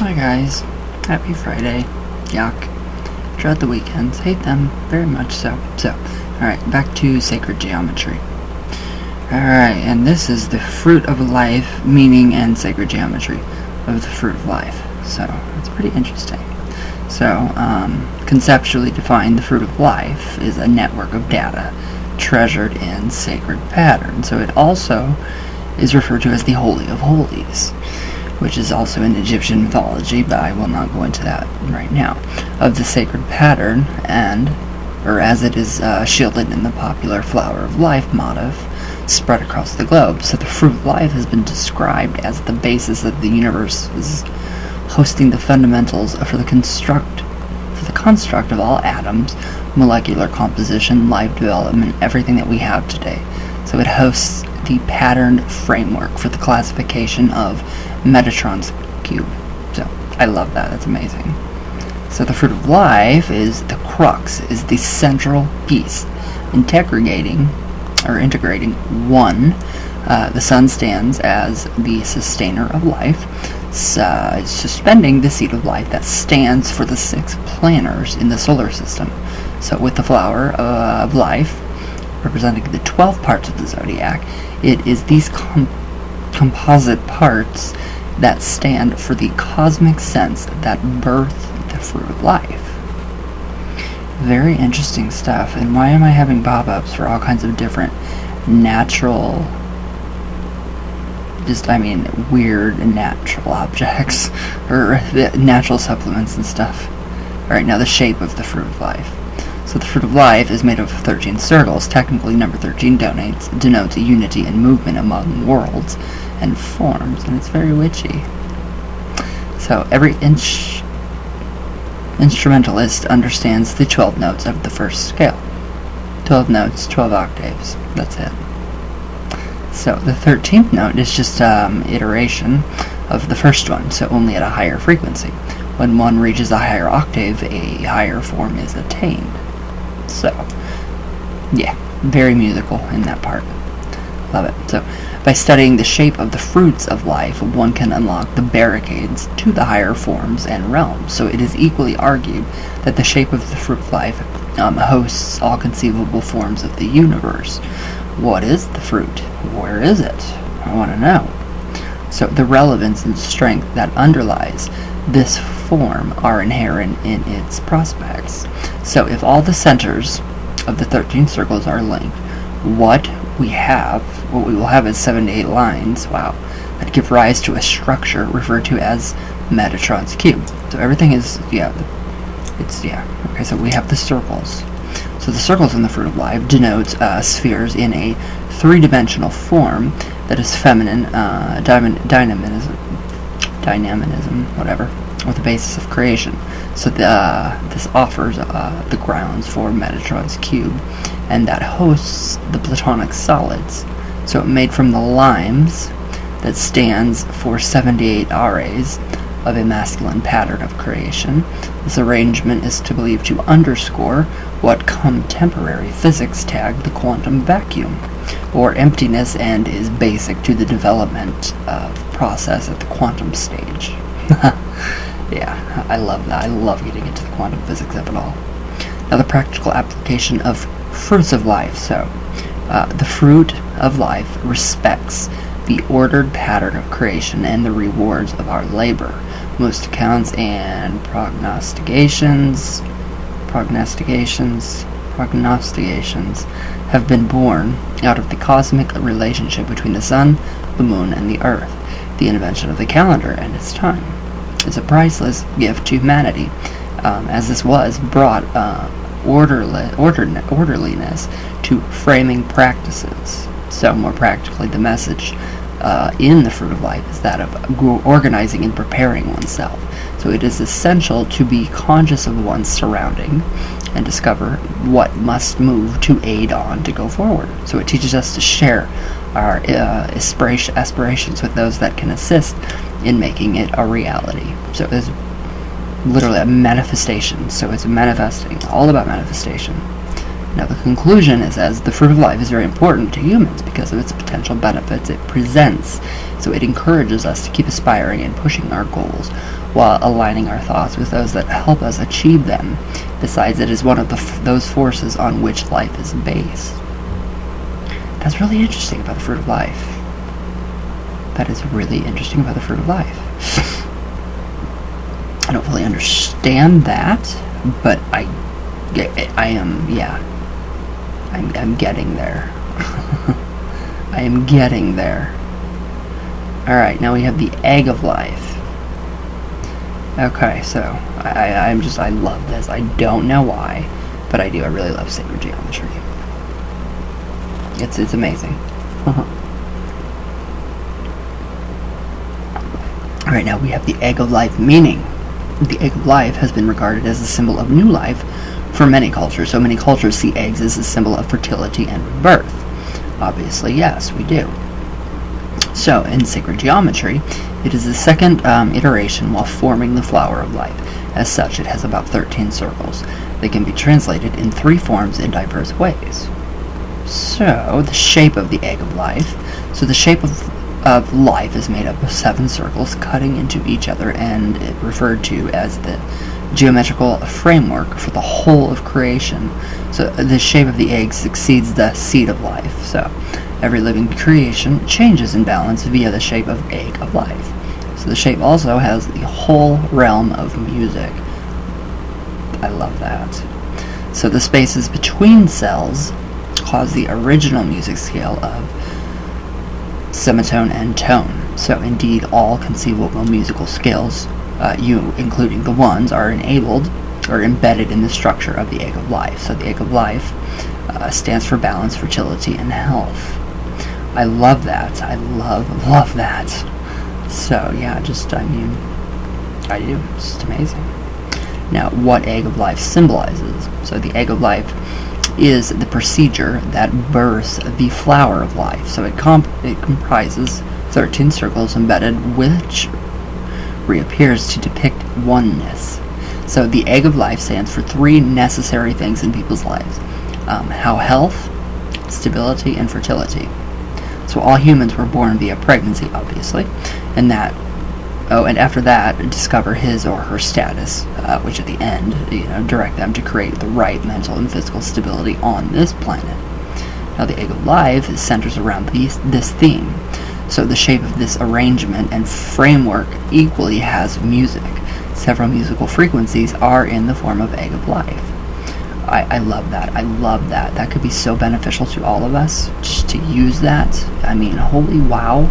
Hi guys, happy Friday. Yuck. Dread the weekends, hate them very much so. Alright, back to sacred geometry. Alright, and this is the fruit of life, meaning and sacred geometry of the fruit of life. So, it's pretty interesting. So, conceptually defined, the fruit of life is a network of data treasured in sacred patterns. So it also is referred to as the Holy of Holies, which is also in Egyptian mythology, but I will not go into that right now, of the sacred pattern, or as it is shielded in the popular flower of life motif spread across the globe. So the fruit of life has been described as the basis of the universe, is hosting the fundamentals for the construct of all atoms, molecular composition, life development, everything that we have today. So it hosts the patterned framework for the classification of Metatron's cube. So I love that. That's amazing. So the fruit of life is the crux, is the central piece, integrating one. The sun stands as the sustainer of life, suspending the seed of life that stands for the 6 planets in the solar system. So with the flower of life representing the 12 parts of the zodiac, it is these composite parts that stand for the cosmic sense that birth the fruit of life. Very interesting stuff. And why am I having pop-ups for all kinds of different natural, weird and natural objects, or natural supplements and stuff? Alright, now the shape of the fruit of life. So the fruit of life is made of 13 circles. Technically, number 13 denotes a unity and movement among worlds and forms, and it's very witchy. So every instrumentalist understands the 12 notes of the first scale. 12 notes, 12 octaves. That's it. So the 13th note is just iteration of the first one, so only at a higher frequency. When one reaches a higher octave, a higher form is attained. So, yeah, very musical in that part. Love it. So, by studying the shape of the fruits of life, one can unlock the barricades to the higher forms and realms. So it is equally argued that the shape of the fruit of life hosts all conceivable forms of the universe. What is the fruit? Where is it? I want to know. So the relevance and strength that underlies this form are inherent in its prospects. So if all the centers of the 13 circles are linked, what we will have is 7 to 8 lines, that give rise to a structure referred to as Metatron's cube. So everything is, okay, so we have the circles. So the circles in the fruit of life denotes spheres in a 3-dimensional form that is feminine, dynamism, whatever, or the basis of creation. So this offers the grounds for Metatron's cube, and that hosts the Platonic solids. So made from the limes, that stands for 78 arrays of a masculine pattern of creation. This arrangement is believed to underscore what contemporary physics tag the quantum vacuum, or emptiness, and is basic to the development of process at the quantum stage. Yeah, I love that. I love getting into the quantum physics of it all. Now the practical application of fruits of life. So, the fruit of life respects the ordered pattern of creation and the rewards of our labor. Most accounts and prognostications have been born out of the cosmic relationship between the sun, the moon, and the earth. The invention of the calendar and its time is a priceless gift to humanity, as this was brought orderliness to framing practices. So more practically, the message in the fruit of life is that of organizing and preparing oneself. So it is essential to be conscious of one's surrounding and discover what must move to aid on to go forward. So it teaches us to share our aspirations with those that can assist in making it a reality. So it's literally a manifestation. So it's manifesting, all about manifestation. Now the conclusion is, as the fruit of life is very important to humans because of its potential benefits it presents, so it encourages us to keep aspiring and pushing our goals while aligning our thoughts with those that help us achieve them. Besides, it is one of those forces on which life is based. That's really interesting about the fruit of life. That is really interesting about the fruit of life. I don't fully understand that, but I am, yeah. I'm getting there. I am getting there. Alright, now we have the egg of life. Okay, so I love this. I don't know why, but I do. I really love sacred geometry. It's amazing. Alright, now we have the egg of life, meaning the egg of life has been regarded as a symbol of new life for many cultures. So many cultures see eggs as a symbol of fertility and rebirth. Obviously, yes, we do. So, in sacred geometry, it is the second iteration while forming the flower of life. As such, it has about 13 circles. They can be translated in 3 forms in diverse ways. So, the shape of the egg of life. So, the shape of life is made up of 7 circles cutting into each other, and it referred to as the geometrical framework for the whole of creation. So the shape of the egg succeeds the seed of life. So every living creation changes in balance via the shape of egg of life. So the shape also has the whole realm of music. I love that. So the spaces between cells cause the original music scale of semitone and tone. So indeed, all conceivable musical scales, including the ones, are enabled or embedded in the structure of the egg of life. So the egg of life stands for balance, fertility, and health. I love that. I love that. So yeah, I do. It's just amazing. Now, what egg of life symbolizes? So the egg of life is the procedure that births the flower of life. So it comprises 13 circles embedded, which reappears to depict oneness. So the egg of life stands for 3 necessary things in people's lives. Health, stability, and fertility. So all humans were born via pregnancy, obviously, and after that, discover his or her status, which at the end, direct them to create the right mental and physical stability on this planet. Now, the egg of life centers around this theme. So the shape of this arrangement and framework equally has music. Several musical frequencies are in the form of egg of life. I love that. I love that. That could be so beneficial to all of us, just to use that. I mean, holy wow.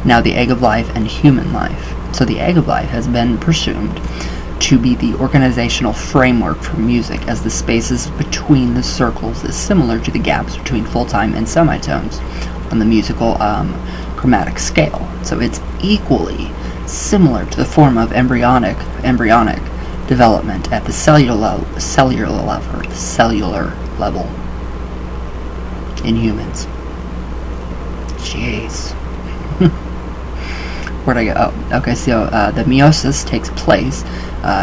Now, the egg of life and human life. So the egg of life has been presumed to be the organizational framework for music, as the spaces between the circles is similar to the gaps between full-time and semitones on the musical chromatic scale. So it's equally similar to the form of embryonic development at the cellular level in humans. Jeez. Where'd I go? Oh, okay, so the meiosis takes place,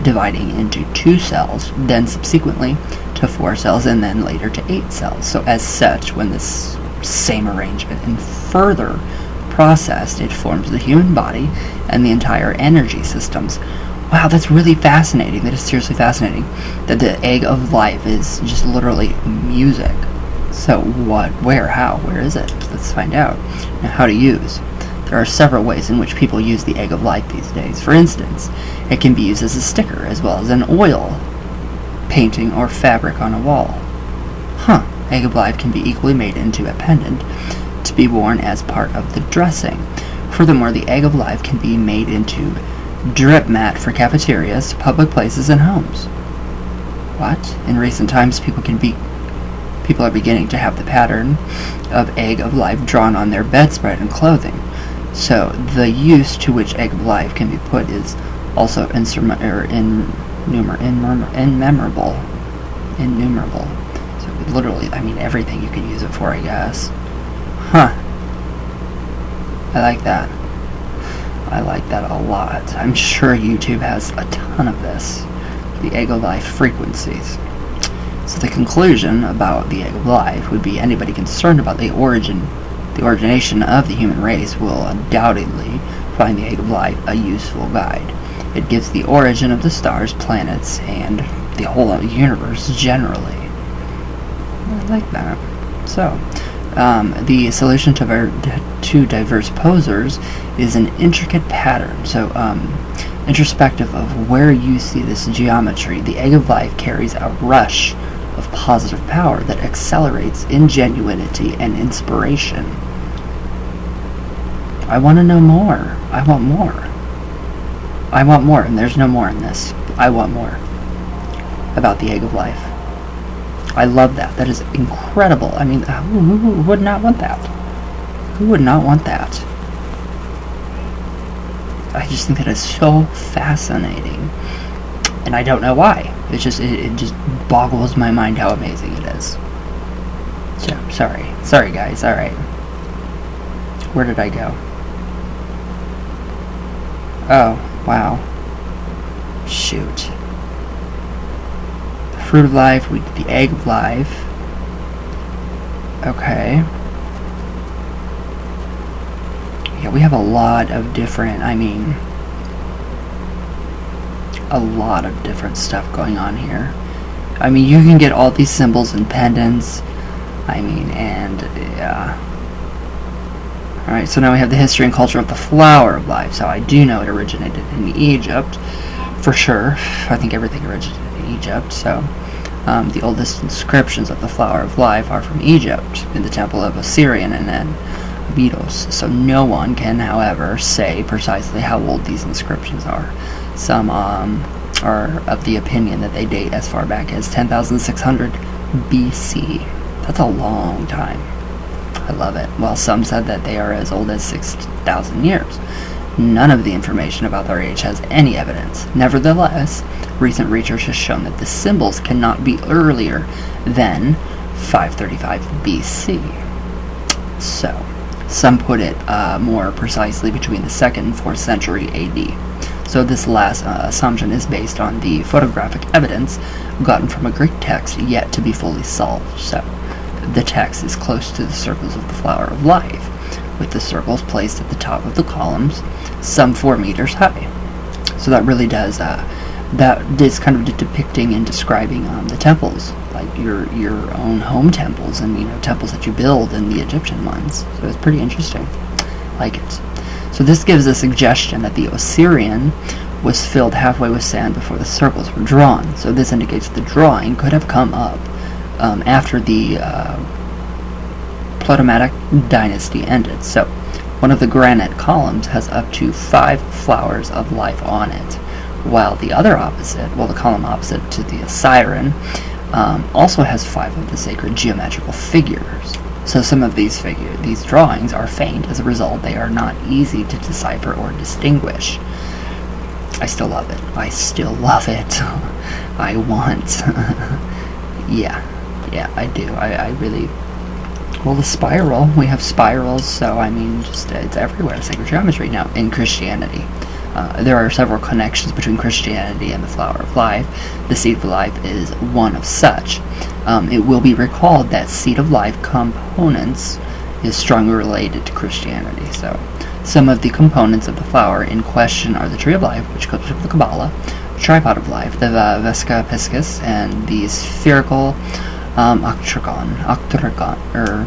dividing into 2 cells, then subsequently to 4 cells, and then later to 8 cells. So as such, when this same arrangement and further processed, it forms the human body and the entire energy systems. Wow, that's really fascinating. That is seriously fascinating. That the egg of life is just literally music. So what, where, how, where is it? Let's find out. Now, how to use. There are several ways in which people use the egg of life these days. For instance, it can be used as a sticker, as well as an oil painting or fabric on a wall. Egg of life can be equally made into a pendant to be worn as part of the dressing. Furthermore, the egg of life can be made into drip mat for cafeterias, public places, and homes. What? In recent times, people are beginning to have the pattern of egg of life drawn on their bedspread and clothing. So the use to which egg of life can be put is also innumerable. So literally, I mean, everything you can use it for, I guess. I like that. I like that a lot. I'm sure YouTube has a ton of this. The egg of life frequencies. So the conclusion about the egg of life would be anybody concerned about the origination of the human race will undoubtedly find the egg of life a useful guide. It gives the origin of the stars, planets, and the whole universe generally. I like that. So, the solution to diverse posers is an intricate pattern. So, introspective of where you see this geometry, the egg of life carries a rush of positive power that accelerates ingenuity and inspiration. I want to know more. I want more. I want more, and there's no more in this. I want more about the egg of life. I love that. That is incredible. I mean, who would not want that? Who would not want that? I just think that is so fascinating, and I don't know why. It just boggles my mind how amazing it is. So sorry guys. All right, where did I go? Oh wow, shoot. The fruit of life. We did the egg of life. Okay. Yeah, we have a lot of different, a lot of different stuff going on here. I mean, you can get all these symbols and pendants. And yeah. Alright, so now we have the history and culture of the flower of life. So I do know it originated in Egypt, for sure. I think everything originated in Egypt. So the oldest inscriptions of the flower of life are from Egypt, in the temple of Osiris and then Abydos. So no one can, however, say precisely how old these inscriptions are. Some are of the opinion that they date as far back as 10,600 BC. That's a long time. I love it. While some said that they are as old as 6,000 years. None of the information about their age has any evidence. Nevertheless, recent research has shown that the symbols cannot be earlier than 535 BC. So, some put it more precisely between the 2nd and 4th century AD. So this last assumption is based on the photographic evidence gotten from a Greek text yet to be fully solved. So the text is close to the circles of the flower of life, with the circles placed at the top of the columns, some 4 meters high. So that really does, that is kind of depicting and describing the temples, like your own home temples, and temples that you build, and the Egyptian ones. So it's pretty interesting. Like it. So this gives a suggestion that the Osirian was filled halfway with sand before the circles were drawn. So this indicates the drawing could have come up after the Ptolemaic dynasty ended. So one of the granite columns has up to 5 flowers of life on it, while the other opposite, the column opposite to the Osirian, also has 5 of the sacred geometrical figures. So some of these drawings are faint. As a result, they are not easy to decipher or distinguish. I still love it. I still love it. I want. Yeah, I do. I really. Well, the spiral. We have spirals, so it's everywhere. Sacred geometry. Now, in Christianity, there are several connections between Christianity and the flower of life. The seed of life is one of such. It will be recalled that seed of life components is strongly related to Christianity. So, some of the components of the flower in question are the tree of life, which comes from the Kabbalah, tripod of life, the Vesca Piscis, and the spherical octagon, or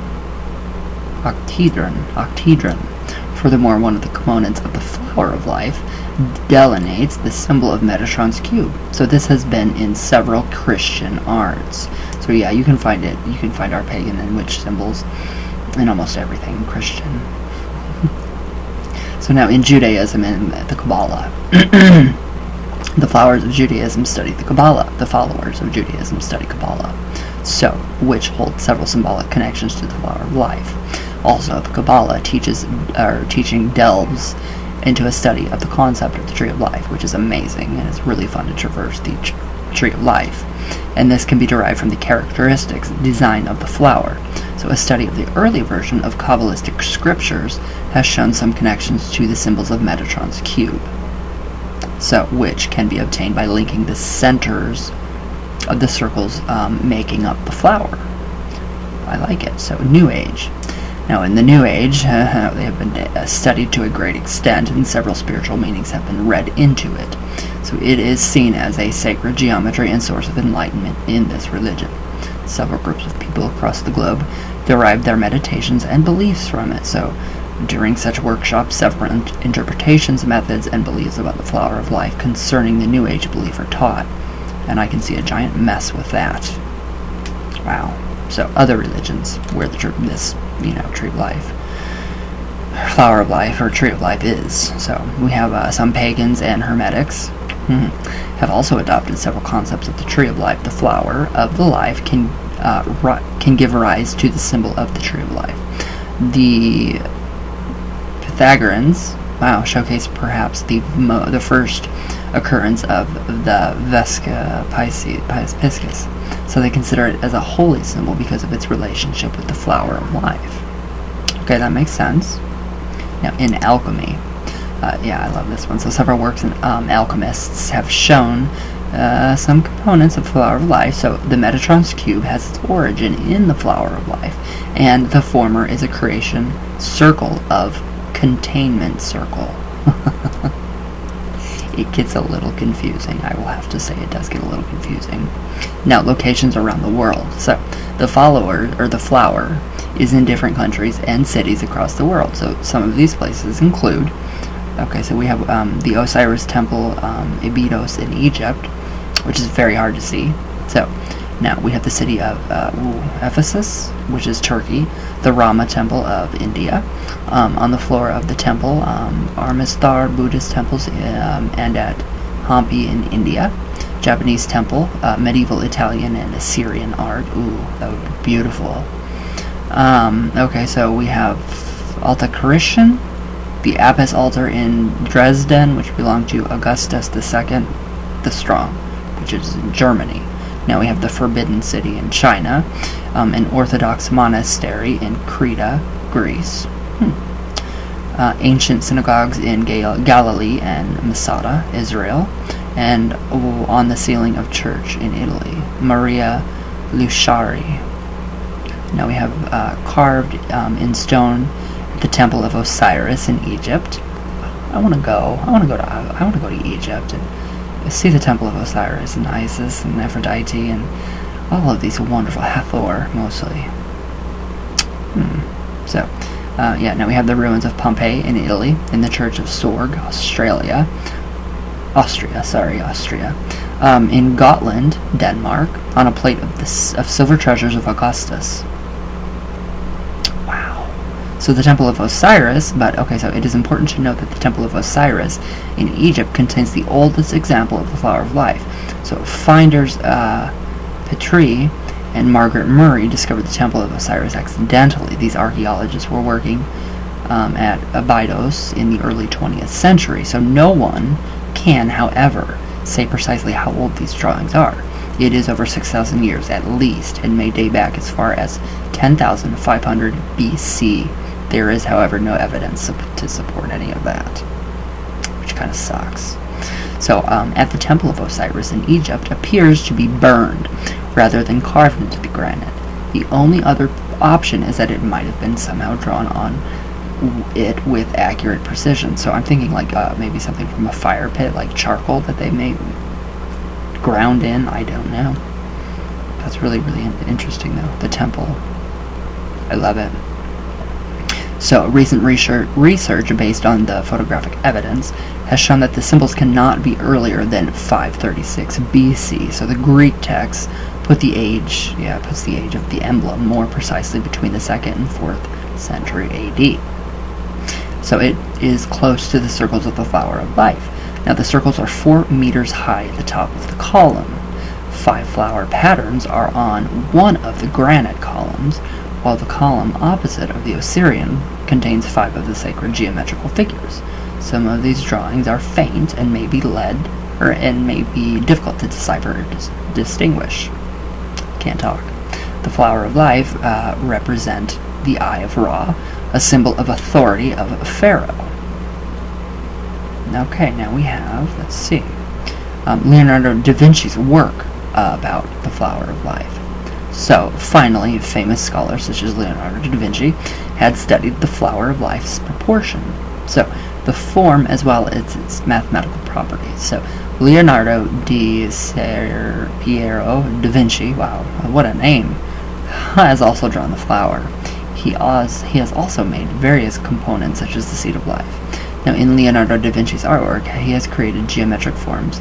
octedron. Furthermore, one of the components of the flower of life delineates the symbol of Metatron's cube. So this has been in several Christian arts. So yeah, you can find it. You can find our pagan and witch symbols in almost everything Christian. So now in Judaism and the Kabbalah, the followers of Judaism study the Kabbalah. The followers of Judaism study Kabbalah, so which holds several symbolic connections to the flower of life. Also, the Kabbalah teaching delves into a study of the concept of the tree of life, which is amazing, and it's really fun to traverse the tree of life. And this can be derived from the characteristics, design of the flower. So a study of the early version of Kabbalistic scriptures has shown some connections to the symbols of Metatron's cube, so which can be obtained by linking the centers of the circles making up the flower. I like it. So New Age. Now in the New Age, they have been studied to a great extent, and several spiritual meanings have been read into it. So it is seen as a sacred geometry and source of enlightenment in this religion. Several groups of people across the globe derive their meditations and beliefs from it. So during such workshops, several interpretations, methods, and beliefs about the flower of life concerning the New Age belief are taught. And I can see a giant mess with that. Wow. So other religions where this tree of life, flower of life, or tree of life is. So we have some pagans and hermetics have also adopted several concepts of the tree of life. The flower of the life can give rise to the symbol of the tree of life. The Pythagoreans, showcase perhaps the first occurrence of the Vesca Piscis. So they consider it as a holy symbol because of its relationship with the flower of life. Okay, that makes sense. Now, in alchemy, I love this one. So several works in alchemists have shown some components of the flower of life. So the Metatron's cube has its origin in the flower of life, and the former is a creation circle of containment circle. It gets a little confusing. I will have to say it does get a little confusing. Now, locations around the world. So the flower is in different countries and cities across the world. So some of these places include, so we have the Osiris temple, Abydos in Egypt, which is very hard to see. So now we have the city of Ephesus, which is Turkey, the Rama temple of India, on the floor of the temple, Amritsar Buddhist temples, and at Hampi in India, Japanese temple, medieval Italian and Assyrian art. Ooh, that would be beautiful. So we have Alta Christian, the Apis altar in Dresden, which belonged to Augustus II the Strong, which is in Germany. Now we have the Forbidden City in China, an Orthodox monastery in Crete, Greece, ancient synagogues in Galilee and Masada, Israel, and on the ceiling of church in Italy, Maria Luciari. Now we have carved in stone the temple of Osiris in Egypt. I want to go to Egypt and see the temple of Osiris and Isis and Aphrodite and all of these wonderful Hathor mostly. Now we have the ruins of Pompeii in Italy, in the Church of Sorg, Austria. In Gotland, Denmark, on a plate of silver treasures of Augustus. Wow. So the Temple of Osiris, so it is important to note that the Temple of Osiris in Egypt contains the oldest example of the flower of life. So finders Petrie and Margaret Murray discovered the Temple of Osiris accidentally. These archaeologists were working at Abydos in the early 20th century, so no one can, however, say precisely how old these drawings are. It is over 6,000 years at least, and may date back as far as 10,500 BC. There is, however, no evidence to support any of that, which kind of sucks. So, at the Temple of Osiris in Egypt appears to be burned rather than carved into the granite. The only other option is that it might have been somehow drawn on it with accurate precision. So I'm thinking like maybe something from a fire pit, like charcoal that they may ground in. I don't know. That's really, really interesting though. The temple. I love it. So recent research based on the photographic evidence has shown that the symbols cannot be earlier than 536 BC. So the Greek text puts the age of the emblem more precisely between the 2nd and 4th century AD. So it is close to the circles of the flower of life. Now the circles are 4 meters high at the top of the column. 5 flower patterns are on one of the granite columns, while the column opposite of the Osirian contains 5 of the sacred geometrical figures. Some of these drawings are faint and may be difficult to decipher or distinguish. Can't talk. The flower of life represent the Eye of Ra, a symbol of authority of Pharaoh. Okay, now we have, let's see, Leonardo da Vinci's work about the flower of life. So, finally, famous scholars such as Leonardo da Vinci had studied the flower of life's proportion. So, the form as well as its mathematical properties. So, Leonardo di Piero da Vinci, wow, what a name, has also drawn the flower. He has also made various components such as the seed of life. Now, in Leonardo da Vinci's artwork, he has created geometric forms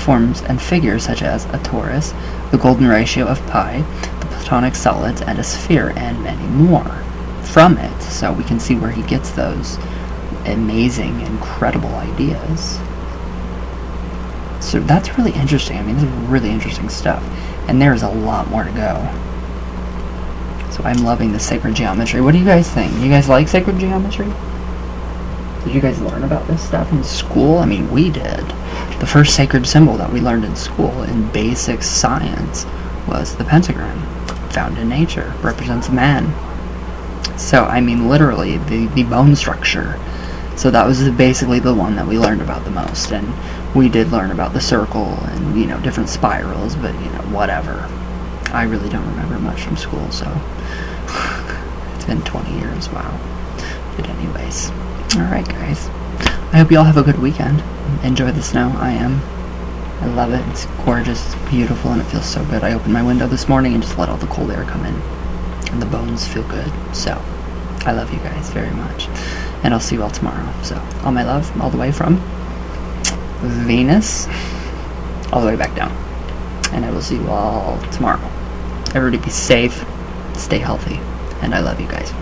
and figures such as a torus, the golden ratio of pi, the platonic solids, and a sphere, and many more from it. So we can see where he gets those amazing, incredible ideas. So that's really interesting. I mean, this is really interesting stuff. And there's a lot more to go. So I'm loving the sacred geometry. What do you guys think? You guys like sacred geometry? Did you guys learn about this stuff in school? I mean, we did. The first sacred symbol that we learned in school in basic science was the pentagram, found in nature, represents man. So, I mean, literally, the bone structure. So that was basically the one that we learned about the most. And we did learn about the circle and, you know, different spirals, but, you know, whatever. I really don't remember much from school, so it's been 20 years, wow. But anyways, alright guys, I hope you all have a good weekend. Enjoy the snow. I love it. It's gorgeous, it's beautiful, and it feels so good. I opened my window this morning and just let all the cold air come in, and the bones feel good. So I love you guys very much, and I'll see you all tomorrow. So all my love, all the way from Venus all the way back down, and I will see you all tomorrow. Everybody be safe, stay healthy, and I love you guys.